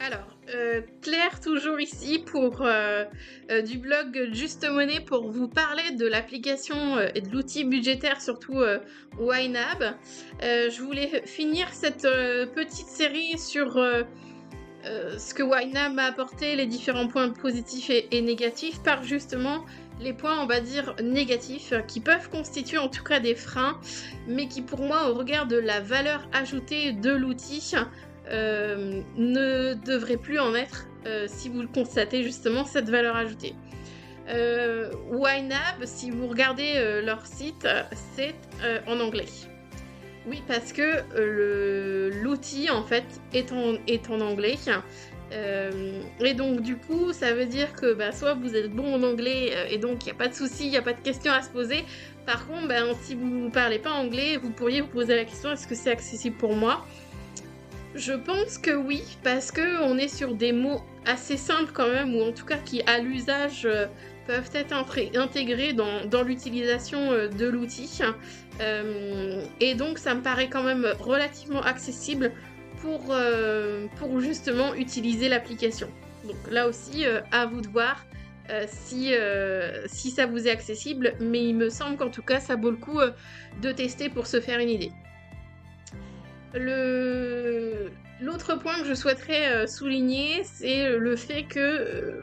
Alors, Claire, toujours ici pour du blog Juste Monnaie pour vous parler de l'application et de l'outil budgétaire, surtout YNAB. Je voulais finir cette petite série sur ce que YNAB m'a apporté, les différents points positifs et négatifs, par justement les points, on va dire, négatifs, qui peuvent constituer en tout cas des freins, mais qui pour moi, au regard de la valeur ajoutée de l'outil, ne devrait plus en être si vous le constatez justement cette valeur ajoutée. YNAB, si vous regardez leur site, c'est en anglais. Oui, parce que l'outil en fait est en anglais. Et donc du coup ça veut dire que soit vous êtes bon en anglais et donc il n'y a pas de souci, il n'y a pas de questions à se poser. Par contre, si vous ne parlez pas anglais, vous pourriez vous poser la question: est-ce que c'est accessible pour moi? Je pense que oui, parce que on est sur des mots assez simples quand même, ou en tout cas qui à l'usage peuvent être intégrés dans l'utilisation de l'outil. Et donc ça me paraît quand même relativement accessible pour justement utiliser l'application. Donc là aussi, à vous de voir si ça vous est accessible, mais il me semble qu'en tout cas ça vaut le coup de tester pour se faire une idée. L'autre point que je souhaiterais souligner, c'est le fait que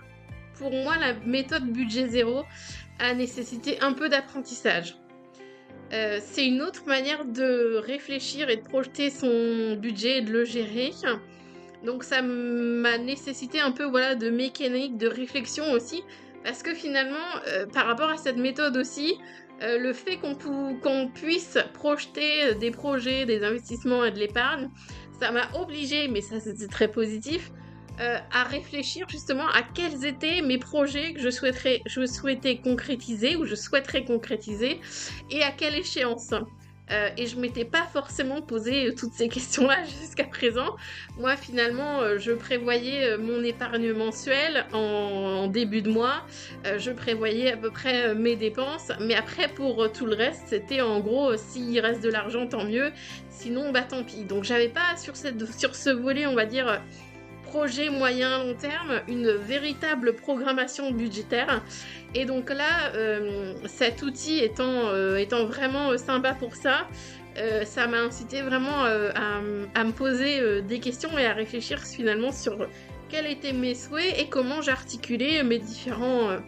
pour moi la méthode budget zéro a nécessité un peu d'apprentissage. C'est une autre manière de réfléchir et de projeter son budget et de le gérer. Donc ça m'a nécessité un peu de mécanique, de réflexion aussi, parce que finalement, par rapport à cette méthode aussi, le fait qu'on puisse projeter des projets, des investissements et de l'épargne, ça m'a obligée, mais ça c'était très positif, à réfléchir justement à quels étaient mes projets que je souhaitais concrétiser ou je souhaiterais concrétiser et à quelle échéance. Et je m'étais pas forcément posé toutes ces questions-là jusqu'à présent. Moi, finalement, je prévoyais mon épargne mensuelle en début de mois. Je prévoyais à peu près mes dépenses. Mais après, pour tout le reste, c'était en gros, s'il reste de l'argent, tant mieux. Sinon, tant pis. Donc, j'avais pas sur ce volet, on va dire, projet moyen long terme, une véritable programmation budgétaire. Et donc là, cet outil étant vraiment sympa pour ça, ça m'a incité vraiment à me poser des questions et à réfléchir finalement sur quels étaient mes souhaits et comment j'articulais mes différentes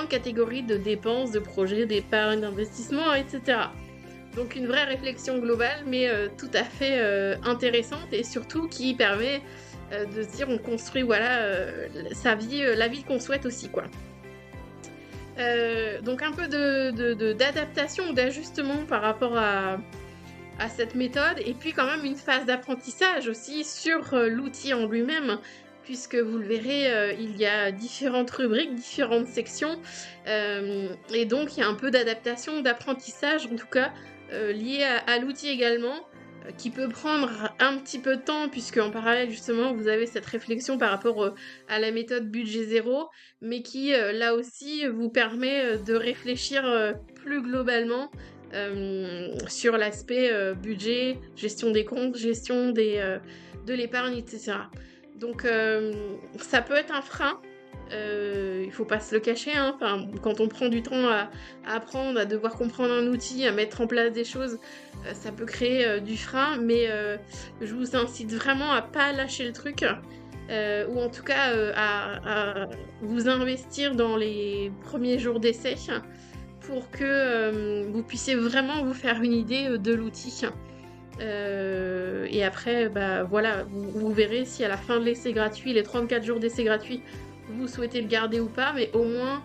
catégories de dépenses, de projets, d'épargne, d'investissement, etc. Donc une vraie réflexion globale, mais tout à fait intéressante et surtout qui permet de se dire on construit sa vie, la vie qu'on souhaite aussi quoi. Donc un peu d'adaptation ou d'ajustement par rapport à cette méthode, et puis quand même une phase d'apprentissage aussi sur l'outil en lui-même, puisque vous le verrez, il y a différentes rubriques, différentes sections, et donc il y a un peu d'adaptation, d'apprentissage en tout cas, lié à l'outil également, qui peut prendre un petit peu de temps, puisque en parallèle justement vous avez cette réflexion par rapport à la méthode budget zéro, mais qui là aussi vous permet de réfléchir plus globalement sur l'aspect budget, gestion des comptes, gestion de l'épargne, etc. Donc ça peut être un frein. Il faut pas se le cacher, hein. Quand on prend du temps à apprendre, à devoir comprendre un outil, à mettre en place des choses, ça peut créer du frein, mais je vous incite vraiment à pas lâcher le truc, ou en tout cas à vous investir dans les premiers jours d'essai pour que vous puissiez vraiment vous faire une idée de l'outil. Et après, vous verrez si à la fin de l'essai gratuit, les 34 jours d'essai gratuit, vous souhaitez le garder ou pas, mais au moins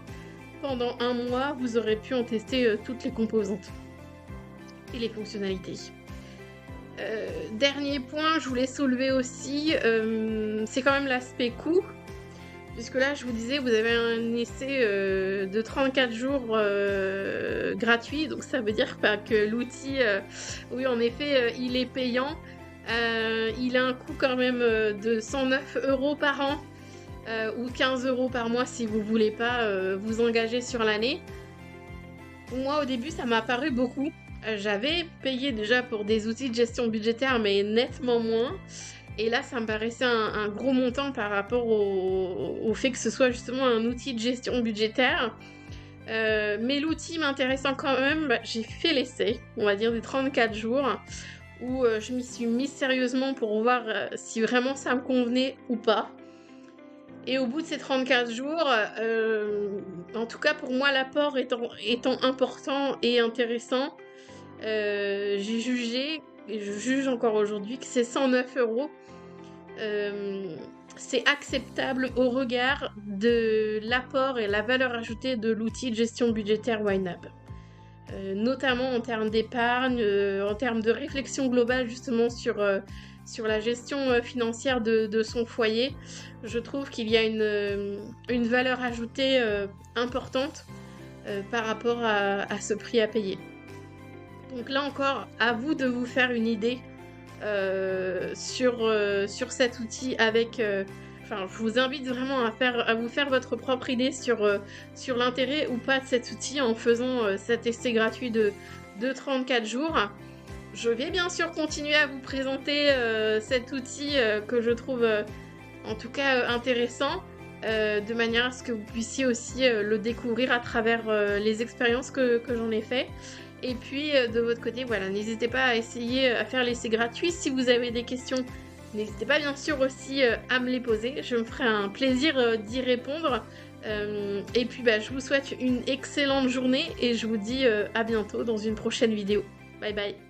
pendant un mois vous aurez pu en tester toutes les composantes et les fonctionnalités. Dernier point, je voulais soulever aussi, c'est quand même l'aspect coût, puisque là je vous disais vous avez un essai de 34 jours gratuit, donc ça veut dire que l'outil, oui en effet il est payant, il a un coût quand même de 109 € par an, ou 15 € par mois si vous voulez pas vous engager sur l'année. Moi au début ça m'a paru beaucoup. J'avais payé déjà pour des outils de gestion budgétaire, mais nettement moins. Et là, ça me paraissait un gros montant par rapport au fait que ce soit justement un outil de gestion budgétaire. Mais l'outil m'intéressant quand même, j'ai fait l'essai, on va dire des 34 jours, où je m'y suis mise sérieusement pour voir si vraiment ça me convenait ou pas. Et au bout de ces 34 jours, en tout cas pour moi, l'apport étant important et intéressant, j'ai jugé, et je juge encore aujourd'hui, que c'est 109 euros. C'est acceptable au regard de l'apport et la valeur ajoutée de l'outil de gestion budgétaire YNAB. Notamment en termes d'épargne, en termes de réflexion globale justement sur la gestion financière de son foyer. Je trouve qu'il y a une valeur ajoutée importante par rapport à ce prix à payer. Donc là encore, à vous de vous faire une idée sur cet outil avec... Enfin, je vous invite vraiment à vous faire votre propre idée sur l'intérêt ou pas de cet outil en faisant cet essai gratuit de 34 jours. Je vais bien sûr continuer à vous présenter cet outil que je trouve en tout cas intéressant, de manière à ce que vous puissiez aussi le découvrir à travers les expériences que j'en ai fait. Et puis de votre côté, voilà, n'hésitez pas à essayer à faire l'essai gratuit. Si vous avez des questions, n'hésitez pas bien sûr aussi à me les poser. Je me ferai un plaisir d'y répondre. Et puis je vous souhaite une excellente journée et je vous dis à bientôt dans une prochaine vidéo. Bye bye.